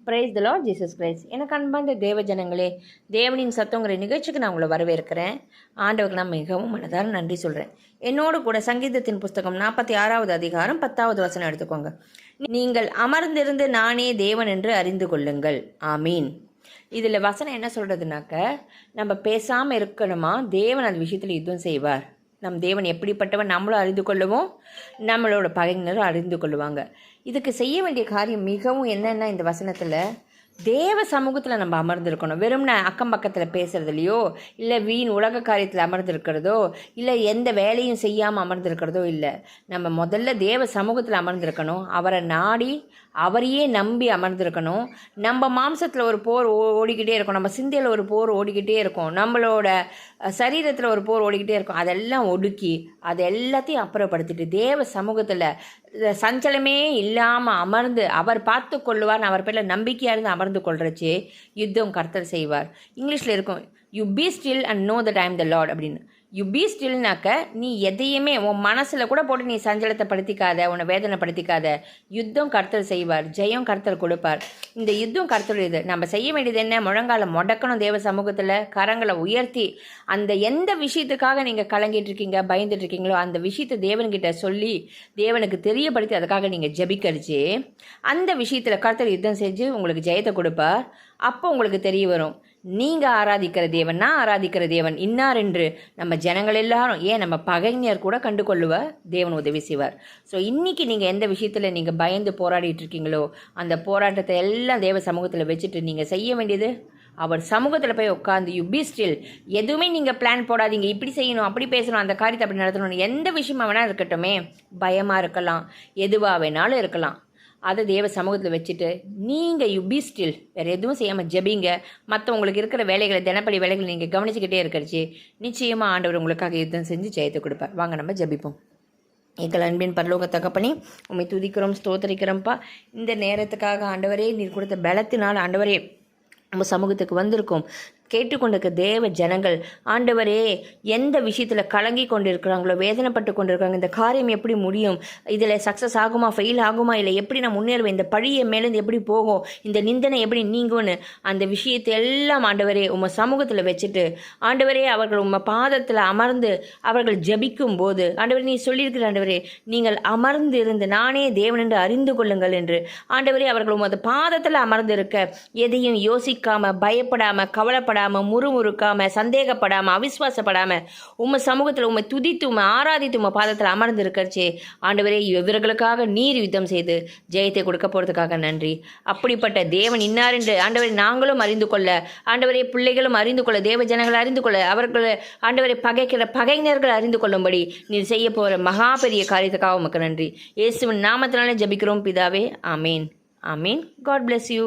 Praise the Lord Jesus Christ. எனக்கு அன்பார்ந்த தேவ ஜனங்களே, தேவனின் சத்தங்கிற நிகழ்ச்சிக்கு நான் உங்களை வரவேற்கிறேன். ஆண்டவருக்கு நான் மிகவும் மனதார நன்றி சொல்கிறேன். என்னோடு கூட சங்கீதத்தின் புஸ்தகம் 46வது அதிகாரம் 10வது வசனம் எடுத்துக்கோங்க. நீங்கள் அமர்ந்திருந்து நானே தேவன் என்று அறிந்து கொள்ளுங்கள். ஆமீன். இதில் வசனம் என்ன சொல்கிறதுனாக்க, நம்ம பேசாமல் இருக்கணுமா, தேவன் அந்த விஷயத்தில் யுத்தம் செய்வார். நம் தேவன் எப்படிப்பட்டவன் நம்மளும் அறிந்து கொள்ளுவோம், நம்மளோட பகைஞரும் அறிந்து கொள்ளுவாங்க. இதுக்கு செய்ய வேண்டிய காரியம் மிகவும் என்னென்னா, இந்த வசனத்தில் தேவ சமூகத்தில் நம்ம அமர்ந்திருக்கணும். வெறும்னா அக்கம் பக்கத்தில் பேசுகிறதுலையோ, இல்லை வீண் உலக காரியத்தில் அமர்ந்திருக்கிறதோ, இல்லை எந்த வேலையும் செய்யாமல் அமர்ந்திருக்கிறதோ இல்லை. நம்ம முதல்ல தேவ சமூகத்தில் அமர்ந்திருக்கணும். அவரை நாடி அவரையே நம்பி அமர்ந்திருக்கணும். நம்ம மாம்சத்தில் ஒரு போர் ஓடிக்கிட்டே இருக்கும், நம்ம சிந்தையில் ஒரு போர் ஓடிக்கிட்டே இருக்கும், நம்மளோட சரீரத்தில் ஒரு போர் ஓடிக்கிட்டே இருக்கும். அதெல்லாம் ஒடுக்கி அதை எல்லாத்தையும் அப்புறப்படுத்திட்டு தேவ சமூகத்தில் சஞ்சலமே இல்லாமல் அமர்ந்து அவர் பார்த்து கொள்ளுவார்னு அவர் பேரில் நம்பிக்கையாக இருந்து அமர்ந்து கொள்றச்சு யுத்தம் கர்த்தர் செய்வார். இங்கிலீஷில் இருக்கும், you be still and know that I am the Lord அப்படின்னு. யூ பி ஸ்டில்னாக்க, நீ எதையுமே உன் மனசில் கூட போட்டு நீ சஞ்சலத்தை படுத்திக்காத, உன்னை வேதனைப்படுத்திக்காத. யுத்தம் கர்த்தர் செய்வார், ஜெயம் கர்த்தர் கொடுப்பார். இந்த யுத்தம் கர்த்தருடையது. நம்ம செய்ய வேண்டியது என்ன, முழங்கால முடக்கணும் தேவ சமூகத்தில், கரங்களை உயர்த்தி அந்த எந்த விஷயத்துக்காக நீங்கள் கலங்கிட்டு இருக்கீங்க, பயந்துட்டு இருக்கீங்களோ அந்த விஷயத்தை தேவன்கிட்ட சொல்லி தேவனுக்கு தெரியப்படுத்தி அதுக்காக நீங்கள் ஜெபிக்கரிச்சு அந்த விஷயத்தில் கர்த்தர் யுத்தம் செஞ்சு உங்களுக்கு ஜெயத்தை கொடுப்பார். அப்போ உங்களுக்கு தெரிய வரும், நீங்கள் ஆராதிக்கிற தேவன், நான் ஆராதிக்கிற தேவன் இன்னார் என்று நம்ம ஜனங்கள் எல்லாரும், ஏன் நம்ம பகைஞர் கூட கண்டு கொள்ளுவார், தேவன் உதவி செய்வார். ஸோ இன்றைக்கி நீங்கள் எந்த விஷயத்தில் நீங்கள் பயந்து போராடிட்டு இருக்கீங்களோ அந்த போராட்டத்தை எல்லாம் தேவ சமூகத்தில் வச்சுட்டு நீங்கள் செய்ய வேண்டியது, அவர் சமூகத்தில் போய் உட்காந்து யூ பி ஸ்டில். எதுவுமே நீங்கள் பிளான் போடாதீங்க, இப்படி செய்யணும், அப்படி பேசணும், அந்த காரியத்தை அப்படி நடத்தணும். எந்த விஷயமா வேணால் இருக்கட்டுமே, பயமாக இருக்கலாம், எதுவாக வேணாலும் இருக்கலாம், அதை தேவ சமூகத்தில் வச்சுட்டு நீங்கள் யூ பி ஸ்டில், வேறு எதுவும் செய்யாமல் ஜெபிங்க. மற்ற உங்களுக்கு இருக்கிற வேலைகளை, தினப்படி வேலைகளை நீங்கள் கவனிச்சுக்கிட்டே இருக்கிறச்சு நிச்சயமாக ஆண்டவர் உங்களுக்காக யுத்தம் செஞ்சு ஜெயத்தை கொடுப்பார். வாங்க நம்ம ஜெபிப்போம். எங்கள் அன்பின் பரலோக தகப்பனே, உண்மை துதிக்கிறோம், ஸ்தோத்தரிக்கிறோம்ப்பா. இந்த நேரத்துக்காக ஆண்டவரே, நீர் கொடுத்த பலத்தினால் ஆண்டவரே நம்ம சமூகத்துக்கு வந்திருக்கோம். கேட்டுக்கொண்டிருக்க தேவ ஜனங்கள் ஆண்டவரே, எந்த விஷயத்தில் கலங்கி கொண்டு இருக்கிறாங்களோ, வேதனைப்பட்டு கொண்டு இருக்காங்க, இந்த காரியம் எப்படி முடியும், இதில் சக்ஸஸ் ஆகுமா, ஃபெயில் ஆகுமா, இல்லை எப்படி நான் முன்னேறுவேன், இந்த பழியை மேலேருந்து எப்படி போகும், இந்த நிந்தனை எப்படி நீங்கும்னு அந்த விஷயத்தை எல்லாம் ஆண்டவரே உங்கள் சமூகத்தில் வச்சுட்டு ஆண்டவரே அவர்கள் உங்கள் பாதத்தில் அமர்ந்து அவர்கள் ஜபிக்கும் போது ஆண்டவரே நீ சொல்லியிருக்கிற ஆண்டவரே, நீங்கள் அமர்ந்து இருந்து நானே தேவன் என்று அறிந்து கொள்ளுங்கள் என்று ஆண்டவரே அவர்கள் உமது பாதத்தில் அமர்ந்து இருக்க, எதையும் யோசிக்காமல், பயப்படாமல், கவலைப்படாமல், முறுமுறுக்காம, சந்தேகப்படாம, அவிஸ்வாசப்படாம உம்ம சமூகத்தில் உண்மை துதித்து உண்மை ஆராதித்து உண்மை பாதத்தில் அமர்ந்து இருக்கிறச்சே ஆண்டவரே, இவர்களுக்காக நீர் யுத்தம் செய்து ஜெயத்தை கொடுக்க போகிறதுக்காக நன்றி. அப்படிப்பட்ட தேவன் இன்னார் என்று ஆண்டவரை நாங்களும் அறிந்து கொள்ள, ஆண்டவரே பிள்ளைகளும் அறிந்து கொள்ள, தேவ ஜனங்கள் அறிந்து கொள்ள, அவர்களை ஆண்டவரை பகைக்கிற பகைஞர்கள் அறிந்து கொள்ளும்படி நீர் செய்ய போகிற மகா பெரிய காரியத்துக்காக உமக்கு நன்றி. இயேசுவின் நாமத்தினாலே ஜெபிக்கிறோம் பிதாவே. ஆமீன். ஆமீன். God bless you.